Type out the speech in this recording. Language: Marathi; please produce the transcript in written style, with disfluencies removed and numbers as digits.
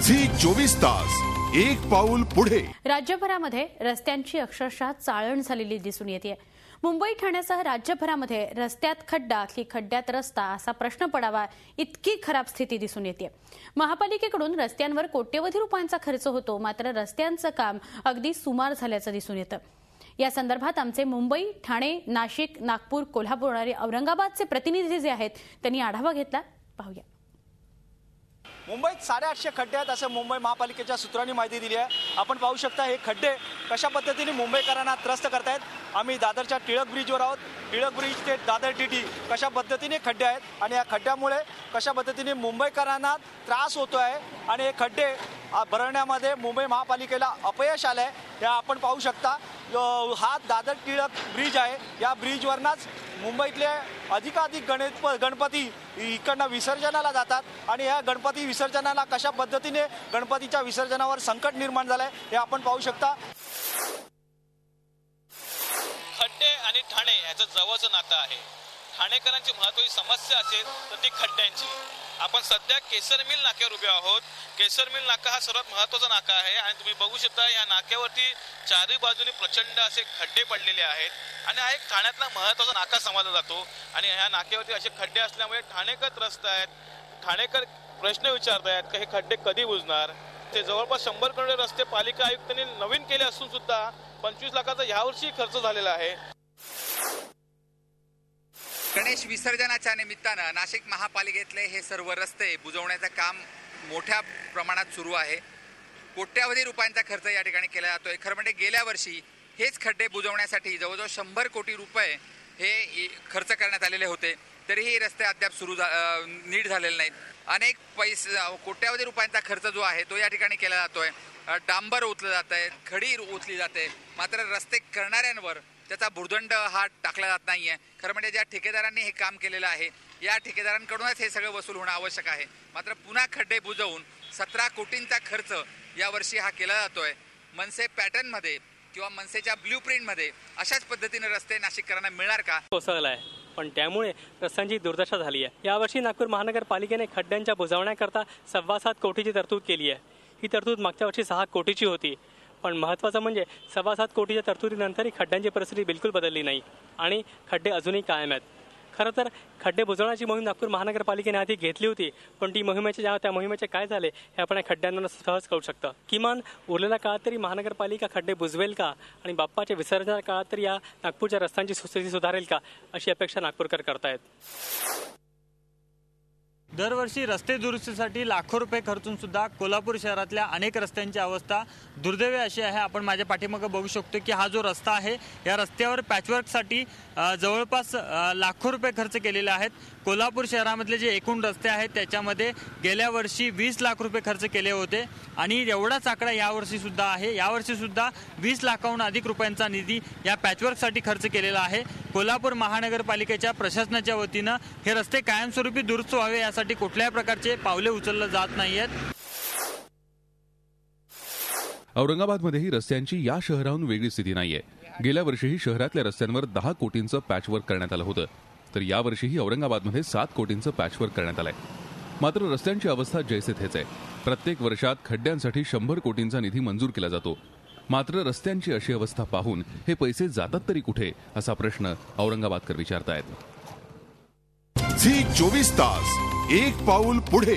झी 24 तास एक पाऊल पुढे। राज्यभरामध्ये रस्त्यांची अक्षरशः चाळण झालेली दिसून येते। मुंबई ठाण्यासह राज्यभरामध्ये रस्त्यात खड्डा की खड्ड्यात रस्ता असा प्रश्न पडावा इतकी खराब स्थिती दिसून येते। महापालिकेकडून रस्त्यांवर कोट्यवधी रुपयांचा खर्च होतो, मात्र रस्त्यांचं काम अगदी सुमार झाल्याचं दिसून येतं। या संदर्भात आमचे मुंबई, ठाणे, नाशिक, नागपूर, कोल्हापूर आणि औरंगाबादचे प्रतिनिधी जे आहेत त्यांनी आढावा घेतला, पाहूया। मुंबईत 850 खड्डे आहेत असं मुंबई महापालिकेच्या सूत्रांनी माहिती दिली आहे। आपण पाहू शकता हे खड्डे कशा पद्धतीने मुंबईकरांना त्रस्त करतायत। आम्ही दादरच्या टिळक ब्रिजवर आहोत। टिळक ब्रिज ते दादर टीटी कशा पद्धतीने खड्डे आहेत आणि या खड्ड्यामुळे कशा पद्धतीने मुंबईकरांना त्रास होतो आहे आणि हे खड्डे भरण्यामध्ये मुंबई महापालिकेला अपयश आलंय। हे आपण पाहू शकता। हा दादर टिळक ब्रिज आहे। या ब्रिजवरनाच मुंबईतले अधिकाधिक गणपती इकडनं विसर्जनाला जातात आणि या गणपती विसर्जनाला कशा पद्धतीने गणपतीच्या विसर्जनावर संकट निर्माण झालंय हे आपण पाहू शकता। खड्डे आणि ठाणे याचं जवळचं नातं आहे। ठाणेकरांची महत्त्वाची समस्या असेल तर ती खड्ड्यांची। आपण सध्या केसर मिल नाक्यावर उभे आहोत। केसर मिल नाका हा सर्वात महत्त्वाचा नाका आहे आणि तुम्ही बघू शकता या नाक्यावरती चारही बाजूने प्रचंड असे खड्डे पडलेले आहेत आणि हा एक ठाण्यातला महत्त्वाचा नाका समजला जातो आणि या नाक्यावरती असे खड्डे असल्यामुळे ठाणेकर त्रस्त आहेत। ठाणेकर प्रश्न विचारतायत की हे खड्डे कधी बुजणार। ते जवळपास 100 करोड रस्ते पालिका आयुक्तांनी नवीन केले असून सुद्धा 25 लाखाचा यावर्षी खर्च झालेला आहे। गणेश विसर्जनाच्या निमित्तानं नाशिक महापालिकेतले हे सर्व रस्ते बुजवण्याचं काम मोठ्या प्रमाणात सुरू आहे। कोट्यवधी रुपयांचा खर्च या ठिकाणी केला जातोय। खरं म्हणजे गेल्या वर्षी हेच खड्डे बुजवण्यासाठी जवळजवळ 100 कोटी रुपये हे खर्च करण्यात आलेले होते, तरीही रस्ते अद्याप नीट झालेले नाहीत। अनेक कोट्यवधी रुपयांचा खर्च जो आहे तो या ठिकाणी केला जातोय। डांबर ओतलं जात आहे, खडी ओतली जाते, मात्र रस्ते करणाऱ्यांवर त्याचा भुर्दंड हा टाकला जात नाहीये। खरं म्हणजे ज्या ठेकेदारांनी हे काम केलेलं आहे या ठेकेदारांकडूनच हे सगळं वसूल होणं आवश्यक आहे। मात्र पुन्हा खड्डे बुजवून 17 कोटींचा खर्च यावर्षी हा केला जातोय। मनसे पॅटर्नमध्ये किंवा मनसेच्या ब्ल्यूप्रिंटमध्ये अशाच पद्धतीने रस्ते नाशिककरांना मिळणार का कोसळलाय, पण त्यामुळे रस्त्यांची दुर्दशा झाली आहे। यावर्षी नागपूर महानगरपालिकेने खड्ड्यांच्या बुजवण्याकरता 7.25 कोटीची तरतूद केली आहे। ही तरतूद मागच्या वर्षी 6 कोटीची होती, पण महत्त्वाचं म्हणजे 7.25 कोटीच्या तरतुदीनंतरही खड्ड्यांची परिस्थिती बिलकुल बदलली नाही आणि खड्डे अजूनही कायम आहेत। खरं तर खड्डे बुजवण्याची मोहीम नागपूर महानगरपालिकेने आधी घेतली होती, पण त्या मोहिमेचे काय झाले हे आपण खड्ड्यांना सहज कळू शकतं। किमान उरलेल्या काळात तरी महानगरपालिका खड्डे बुजवेल का आणि बाप्पाच्या विसर्जनाच्या काळात तरी या नागपूरच्या रस्त्यांची स्थिती सुधारेल का अशी अपेक्षा नागपूरकर करतायत। दरवर्षी रस्ते दुरुस्तीसाठी लाखो रुपये खर्चून सुद्धा कोल्हापूर शहरातल्या अनेक रस्त्यांची अवस्था दुर्दैवी अशी आहे। आपण माझ्या पाठीमागे बघू शकतो की हा जो रस्ता आहे या रस्त्यावर पॅचवर्कसाठी जवळपास लाखो रुपये खर्च केलेले आहेत। कोल्हापूर शहरामधले जे एकूण रस्ते आहेत त्याच्यामध्ये गेल्या वर्षी 20 लाख रुपये खर्च केले होते आणि एवढाच आकडा यावर्षी सुद्धा आहे। यावर्षी सुद्धा 20 लाखाहून अधिक रुपयांचा निधी या पॅचवर्कसाठी खर्च केलेला आहे। कोल्हापूर महानगरपालिकेच्या प्रशासनाच्या वतीनं हे रस्ते कायमस्वरूपी दुरुस्त व्हावे यासाठी कुठल्याही प्रकारचे पावले उचलले जात नाहीयेत। औरंगाबादमध्येही रस्त्यांची या शहराहून वेगळी स्थिती नाहीये। गेल्या वर्षीही शहरातल्या रस्त्यांवर 10 कोटींचं पॅचवर्क करण्यात आलं होतं, तर यावर्षीही औरंगाबादमध्ये 7 कोटींचं पॅचवर्क करण्यात आलंय। मात्र रस्त्यांची अवस्था जैसे थेच आहे। प्रत्येक वर्षात खड्ड्यांसाठी 100 कोटींचा निधी मंजूर केला जातो, मात्र रस्त्यांची अशी अवस्था पाहून हे पैसे जातात तरी कुठे असा प्रश्न औरंगाबादकर विचारतायत। झी 24 तास एक पाऊल पुढे।